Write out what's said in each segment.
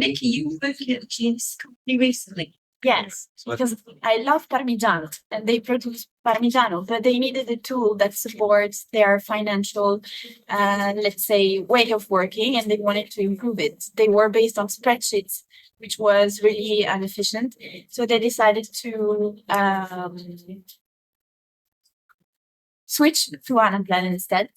Nikie, you worked at this company recently. Yes, because I love Parmigiano and they produce Parmigiano, but they needed a tool that supports their financial, let's say, way of working, and they wanted to improve it. They were based on spreadsheets, which was really inefficient. So they decided to switch to Anaplan instead.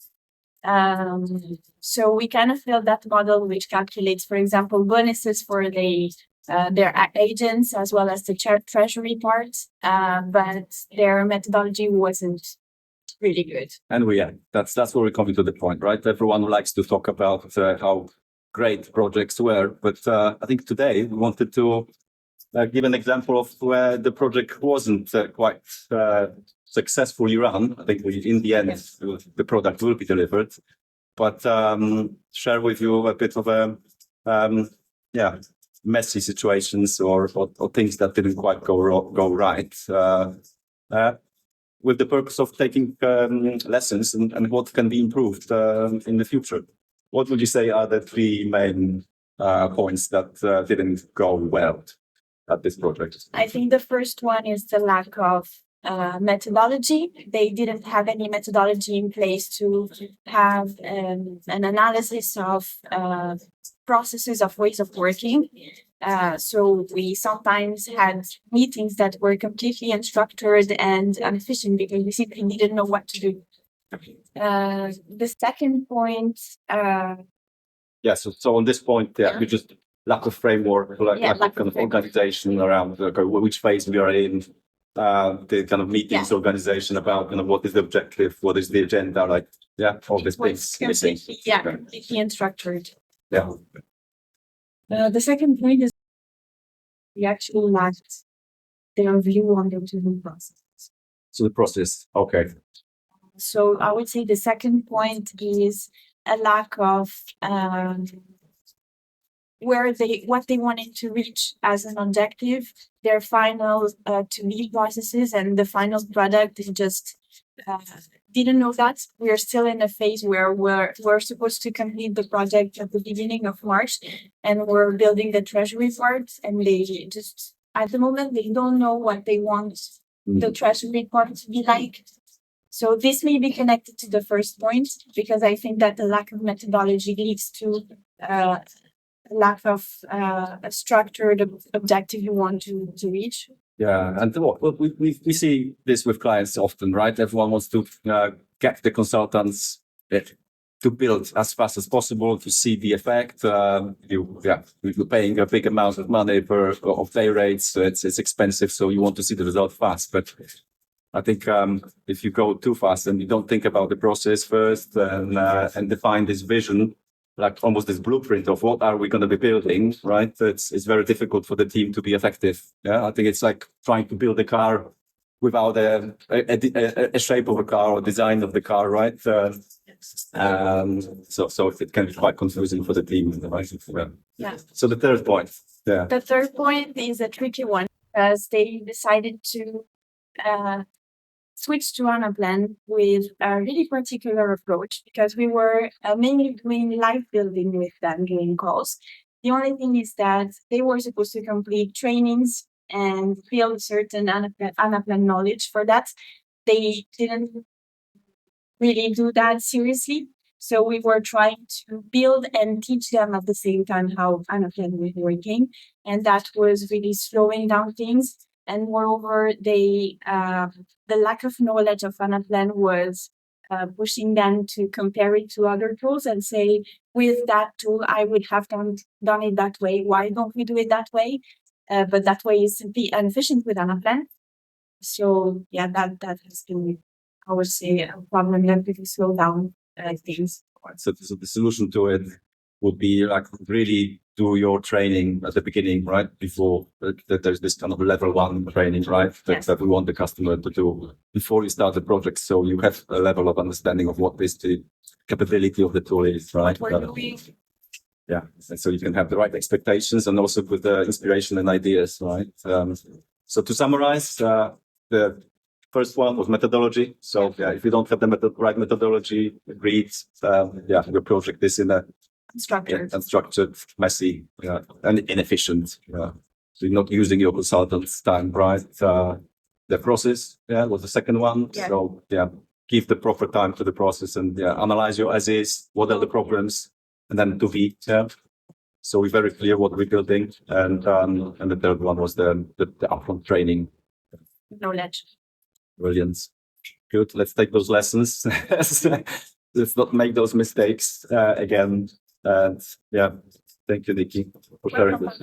So we kind of built that model, which calculates, for example, bonuses for their agents as well as the treasury part, but their methodology wasn't really good. And that's where we're coming to the point, right? Everyone likes to talk about how great projects were, but I think today we wanted to give an example of where the project wasn't quite successfully run. I think in the end, the product will be delivered, but share with you a bit of messy situations or things that didn't quite go right, with the purpose of taking lessons and what can be improved in the future. What would you say are the three main points that didn't go well at this project? I think the first one is the lack of methodology. They didn't have any methodology in place to have an analysis of processes of ways of working. So we sometimes had meetings that were completely unstructured and inefficient because we simply didn't know what to do. The second point. So on this point, you just lack of framework, lack of kind of organization around which phase we are in. The kind of meetings organization about what is the objective, what is the agenda, all these things missing. Completely unstructured. Yeah. The second point is we actually lacked their view on the internal process. So the process, okay. So I would say the second point is a lack of what they wanted to reach as an objective, their final to-be processes, and the final product is just didn't know that. We are still in a phase where we're supposed to complete the project at the beginning of March, and we're building the treasury part, and they just at the moment they don't know what they want the treasury part to be like. So this may be connected to the first point, because I think that the lack of methodology leads to lack of a structured objective you want to reach. Yeah, and we see this with clients often, right? Everyone wants to get the consultants to build as fast as possible to see the effect. You're paying a big amount of money of day rates, so it's expensive, so you want to see the result fast. But I think if you go too fast and you don't think about the process first and define this vision, like almost this blueprint of what are we going to be building, right? It's very difficult for the team to be effective. Yeah, I think it's like trying to build a car without a shape of a car or design of the car, right? So it can be quite confusing for the team, right? Yeah. So the third point. Yeah. The third point is a tricky one, because they decided to switch to Anaplan with a really particular approach, because we were mainly doing live building with them during calls. The only thing is that they were supposed to complete trainings and build certain Anaplan knowledge. For that, they didn't really do that seriously. So we were trying to build and teach them at the same time how Anaplan was working, and that was really slowing down things. And moreover, the lack of knowledge of Anaplan was pushing them to compare it to other tools and say, with that tool, I would have done it that way. Why don't we do it that way? But that way is simply inefficient with Anaplan. So yeah, that has been, I would say, a problem that really slow down things. So the solution to it would be like really do your training at the beginning, right? Before that there's this kind of level 1 training, right? That we want the customer to do before you start the project. So you have a level of understanding of what is the capability of the tool is, right? Yeah. And so you can have the right expectations and also with the inspiration and ideas, right? So to summarize, the first one was methodology. So if you don't have the right methodology, read, your project is in a structured. unstructured, messy, and inefficient. So you're not using your consultant's time, right? The process, was the second one. Yeah. So give the proper time to the process and analyze your as is. What are the problems, and then to be. So we're very clear what we're building, and the third one was the upfront training. Knowledge. Brilliant. Good. Let's take those lessons. Let's not make those mistakes again. And thank you, Nikie, for sharing this.